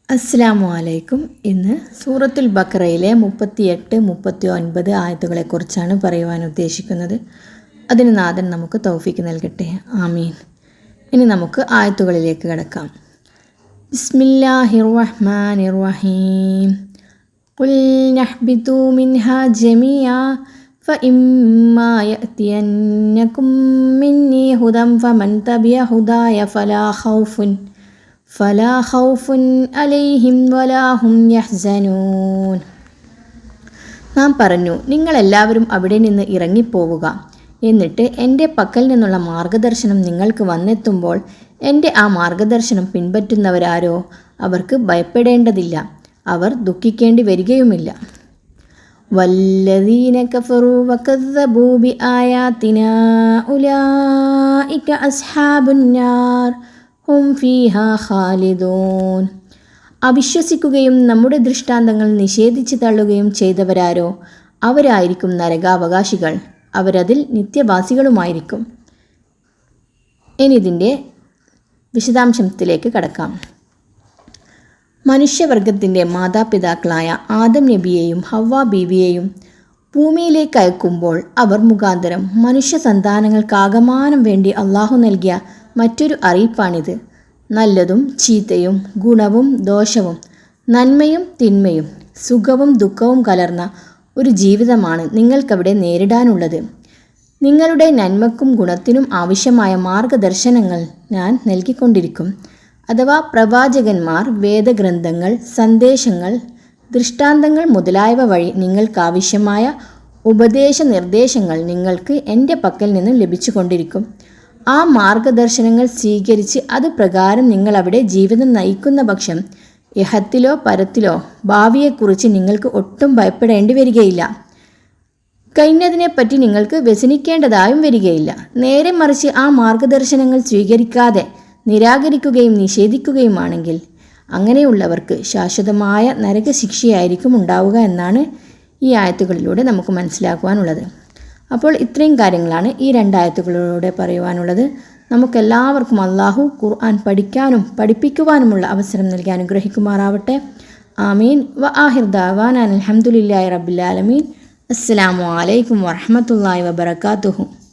അസ്സലാമു അലൈക്കും. ഇന്ന് സൂറത്തുൽ ബഖറയിലെ 38, 39 ആയത്തുകളെക്കുറിച്ചാണ് പറയുവാൻ ഉദ്ദേശിക്കുന്നത്. അതിന് നാഥൻ നമുക്ക് തൗഫീക്ക് നൽകട്ടെ, ആമീൻ. ഇനി നമുക്ക് ആയത്തുകളിലേക്ക് കടക്കാം. ബിസ്മില്ലാഹിർ റഹ്മാനിർ റഹീം. ഖുൽ നഹ്ബിതു മിൻഹാ ജമീഅ ഫഇമ്മാ യഅതിയന്നകും മിന്നി ഹുദൻ ഫമൻ തബിഅ ഹുദായ ഫലാ ഖൗഫുൻ അലൈഹിം വലാ ഹും യഹ്സനൂൻ. നാം പറഞ്ഞു, നിങ്ങളെല്ലാവരും അവിടെ നിന്ന് ഇറങ്ങിപ്പോവുക. എന്നിട്ട് എൻ്റെ പക്കൽ നിന്നുള്ള മാർഗദർശനം നിങ്ങൾക്ക് വന്നെത്തുമ്പോൾ എൻ്റെ ആ മാർഗദർശനം പിൻപറ്റുന്നവരാരോ അവർക്ക് ഭയപ്പെടേണ്ടതില്ല, അവർ ദുഃഖിക്കേണ്ടി വരികയുമില്ല. വല്ലദീന കഫറൂ വകദ്ദബൂ ബിആയാതിനാ ഉലൈക അസ്ഹാബുന്നാർ ഹും ഫീഹാ ഖാലിദൂൻ. അവിശ്വസിക്കുകയും നമ്മുടെ ദൃഷ്ടാന്തങ്ങൾ നിഷേധിച്ച് തള്ളുകയും ചെയ്തവരാരോ അവരായിരിക്കും നരകാവകാശികൾ, അവരതിൽ നിത്യവാസികളുമായിരിക്കും. ഇനി ഇതിൻ്റെ വിശദാംശത്തിലേക്ക് കടക്കാം. മനുഷ്യവർഗത്തിൻ്റെ മാതാപിതാക്കളായ ആദം നബിയെയും ഹവ്വ ബീവിയെയും ഭൂമിയിലേക്ക് അയക്കുമ്പോൾ അവർ മുഖാന്തരം മനുഷ്യ സന്താനങ്ങൾക്കാകമാനം വേണ്ടി അള്ളാഹു നൽകിയ മറ്റൊരു അറിയിപ്പാണിത്. നല്ലതും ചീത്തയും, ഗുണവും ദോഷവും, നന്മയും തിന്മയും, സുഖവും ദുഃഖവും കലർന്ന ഒരു ജീവിതമാണ് നിങ്ങൾക്കവിടെ നേരിടാനുള്ളത്. നിങ്ങളുടെ നന്മക്കും ഗുണത്തിനും ആവശ്യമായ മാർഗദർശനങ്ങൾ ഞാൻ നൽകിക്കൊണ്ടിരിക്കും. അഥവാ പ്രവാചകന്മാർ, വേദഗ്രന്ഥങ്ങൾ, സന്ദേശങ്ങൾ, ദൃഷ്ടാന്തങ്ങൾ മുതലായവ വഴി നിങ്ങൾക്കാവശ്യമായ ഉപദേശ നിർദ്ദേശങ്ങൾ നിങ്ങൾക്ക് എൻ്റെ പക്കൽ നിന്നും ലഭിച്ചു കൊണ്ടിരിക്കും. ആ മാർഗദർശനങ്ങൾ സ്വീകരിച്ച് അത് പ്രകാരം നിങ്ങളവിടെ ജീവിതം നയിക്കുന്ന പക്ഷം ഇഹത്തിലോ പരത്തിലോ ഭാവിയെക്കുറിച്ച് നിങ്ങൾക്ക് ഒട്ടും ഭയപ്പെടേണ്ടി വരികയില്ല. കഴിഞ്ഞതിനെപ്പറ്റി നിങ്ങൾക്ക് വ്യസനിക്കേണ്ടതായും വരികയില്ല. നേരെ മറിച്ച് ആ മാർഗദർശനങ്ങൾ സ്വീകരിക്കാതെ നിരാകരിക്കുകയും നിഷേധിക്കുകയുമാണെങ്കിൽ അങ്ങനെയുള്ളവർക്ക് ശാശ്വതമായ നരകശിക്ഷയായിരിക്കും ഉണ്ടാവുക എന്നാണ് ഈ ആയത്തുകളിലൂടെ നമുക്ക് മനസ്സിലാക്കുവാനുള്ളത്. അപ്പോൾ ഇത്രയും കാര്യങ്ങളാണ് ഈ രണ്ടായത്തുകളിലൂടെ പറയുവാനുള്ളത്. നമുക്കെല്ലാവർക്കും അള്ളാഹു ഖുർആൻ പഠിക്കാനും പഠിപ്പിക്കുവാനുമുള്ള അവസരം നൽകി അനുഗ്രഹിക്കുമാറാവട്ടെ, ആമീൻ. വ ആഹിർ ദഅ്വാനാ അൽഹംദുലില്ലാഹി റബ്ബിൽ ആലമീൻ. അസ്സലാമു അലൈക്കും വറഹ്മത്തുള്ളാഹി വബറകാതുഹു.